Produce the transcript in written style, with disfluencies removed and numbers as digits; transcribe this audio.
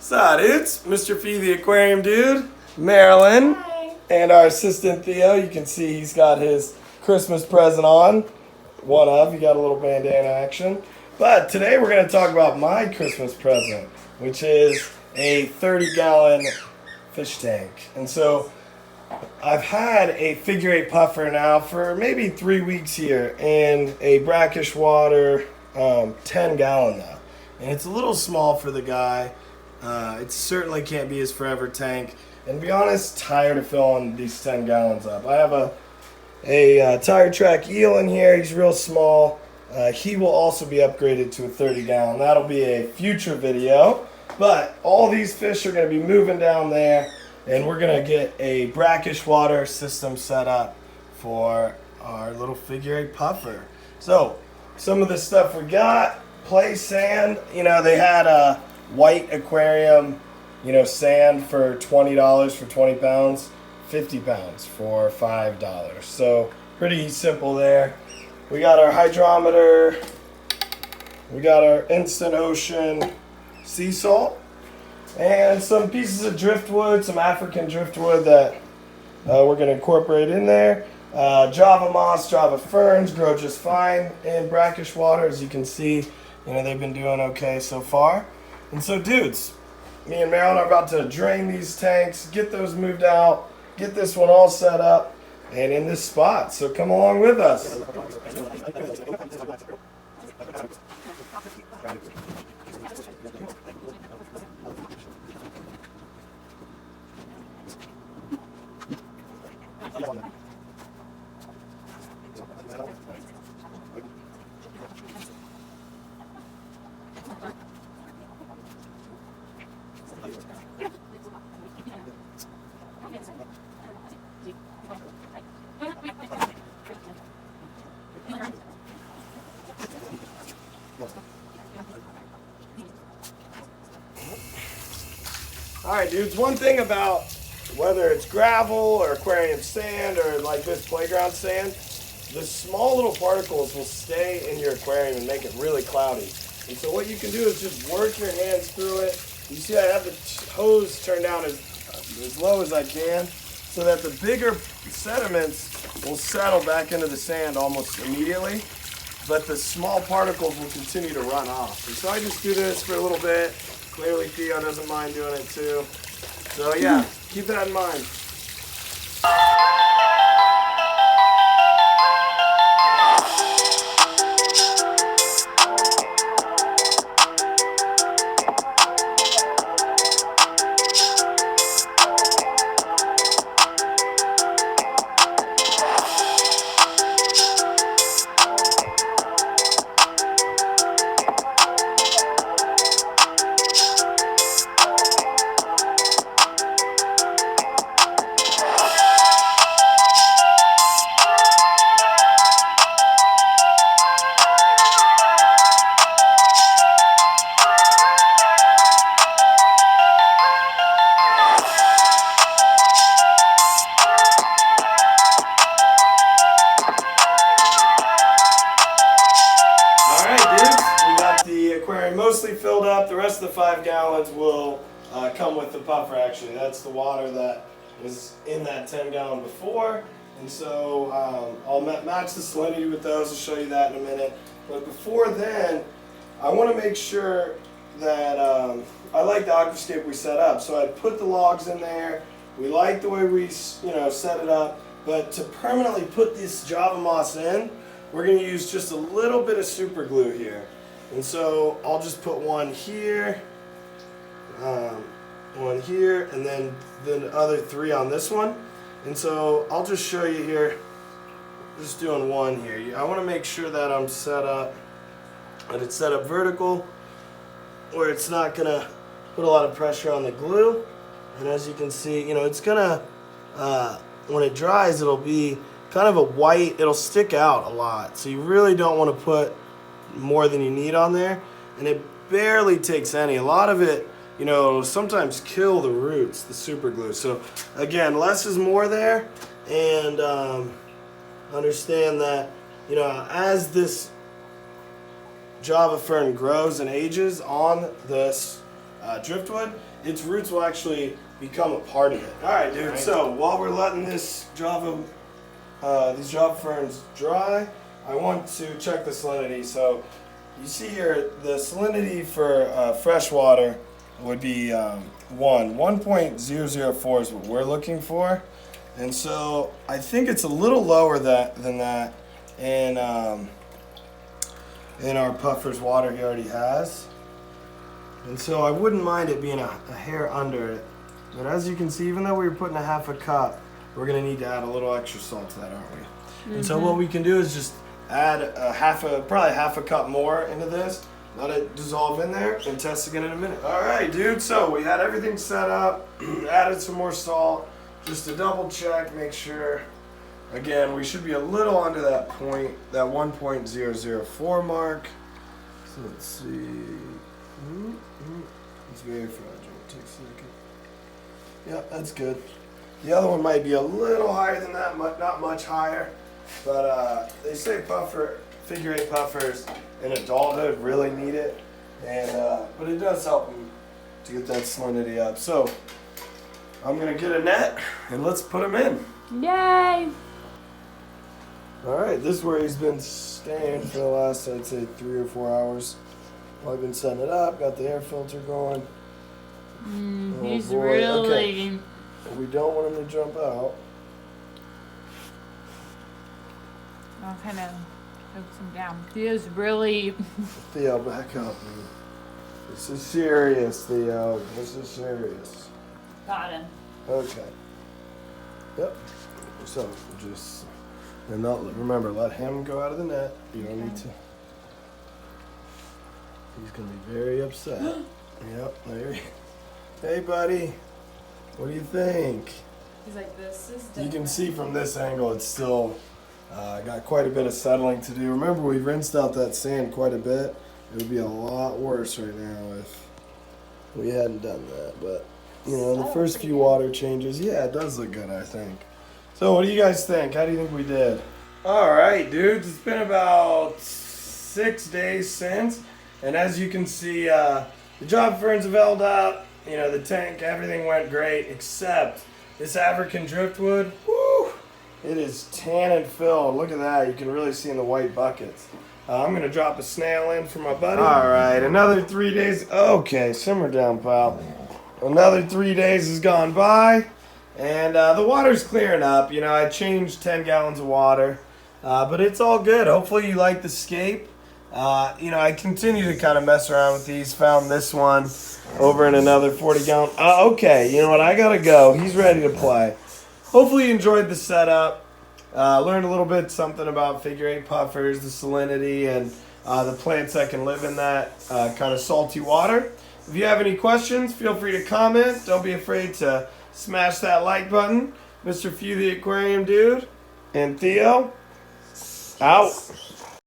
So, dudes, Mr. Fee, the aquarium dude, Marilyn, Hi. and our assistant Theo. You can see he's got his Christmas present on. He got a little bandana action. But today we're going to talk about my Christmas present, which is a 30-gallon fish tank. And so I've had a figure 8 puffer now for maybe 3 weeks here, and a brackish water 10-gallon now. And it's a little small for the guy. It certainly can't be his forever tank. And to be honest, tired of filling these 10 gallons up. I have a tire track eel in here. He's real small. He will also be upgraded to a 30-gallon. That'll be a future video. But all these fish are going to be moving down there, and we're going to get a brackish water system set up for our little figure 8 puffer. So some of the stuff we got: play sand. They had a white aquarium, sand for $20 for 20 pounds, 50 pounds for $5. So pretty simple there. We got our hydrometer, we got our instant ocean sea salt, and some pieces of driftwood, some African driftwood that we're going to incorporate in there. Java moss, Java ferns grow just fine in brackish water. As you can see, they've been doing okay so far. And so, dudes, me and Marilyn are about to drain these tanks, get those moved out, get this one all set up, and in this spot. So come along with us. Alright, dudes, one thing about whether it's gravel or aquarium sand or like this playground sand, the small little particles will stay in your aquarium and make it really cloudy. And so what you can do is just work your hands through it. You see I have the hose turned down as low as I can so that the bigger sediments will settle back into the sand almost immediately, but the small particles will continue to run off. And so I just do this for a little bit. Clearly Theo doesn't mind doing it too. So yeah, keep that in mind. Aquarium mostly filled up. The rest of the 5 gallons will come with the puffer. Actually, that's the water that was in that 10-gallon before, and so I'll match the salinity with those. I'll show you that in a minute. But before then, I want to make sure that I like the aquascape we set up. So I put the logs in there. We like the way we set it up, but to permanently put this Java moss in, we're going to use just a little bit of super glue here. And so I'll just put one here, and then the other 3 on this one. And so I'll just show you here, just doing one here. I want to make sure that I'm set up, that it's set up vertical, where it's not going to put a lot of pressure on the glue. And as you can see, it's going to, when it dries, it'll be kind of a white, it'll stick out a lot. So you really don't want to put more than you need on there, and it barely takes any. A lot of it, sometimes kill the roots, the super glue. So again, less is more there, and understand that as this Java fern grows and ages on this driftwood, its roots will actually become a part of it. All right, dude. So while we're letting this these Java ferns dry, I want to check the salinity. So you see here, the salinity for fresh water would be 1.004 is what we're looking for. And so I think it's a little lower than that in our puffer's water he already has. And so I wouldn't mind it being a hair under it. But as you can see, even though we were putting a half a cup, we're gonna need to add a little extra salt to that, aren't we? Mm-hmm. And so what we can do is just add probably half a cup more into this, let it dissolve in there, and test again in a minute. All right, dude, so we had everything set up, added some more salt, just to double check, make sure. Again, we should be a little under that point, that 1.004 mark. So let's see. It's very fragile. It takes a second. Yep, that's good. The other one might be a little higher than that, not much higher. But they say figure 8 puffers in adulthood really need it. But it does help them to get that salinity up. So I'm going to get a net and let's put him in. Yay! Alright, this is where he's been staying for the last, I'd say, 3 or 4 hours. I've been setting it up, got the air filter going. He's really... Okay. We don't want him to jump out. I'll kind of focus him down. He is really... Theo, back up. This is serious, Theo. This is serious. Got him. Okay. Yep. So, just... And remember, let him go out of the net. You don't need to... He's going to be very upset. Yep, there he... Hey, buddy. What do you think? He's like, this is different. You can see from this angle it's still got quite a bit of settling to do. Remember, we rinsed out that sand quite a bit. It would be a lot worse right now if we hadn't done that. But, you know, the first few water changes, yeah, it does look good, I think. So what do you guys think? How do you think we did? All right, dudes. It's been about 6 days since. And as you can see, the Java ferns have held out. You know, the tank, everything went great, except this African driftwood, woo, it is tannin filled. Look at that. You can really see in the white buckets. I'm going to drop a snail in for my buddy. All right, another 3 days. Okay, simmer down, pal. Another 3 days has gone by, and the water's clearing up. You know, I changed 10 gallons of water, but it's all good. Hopefully you like the scape. You know, I continue to kind of mess around with these. Found this one over in another 40-gallon. Okay, you know what? I gotta go. He's ready to play. Hopefully you enjoyed the setup. Learned a little bit something about figure 8 puffers, the salinity, and the plants that can live in that kind of salty water. If you have any questions, feel free to comment. Don't be afraid to smash that like button. Mr. Few the Aquarium Dude and Theo, out.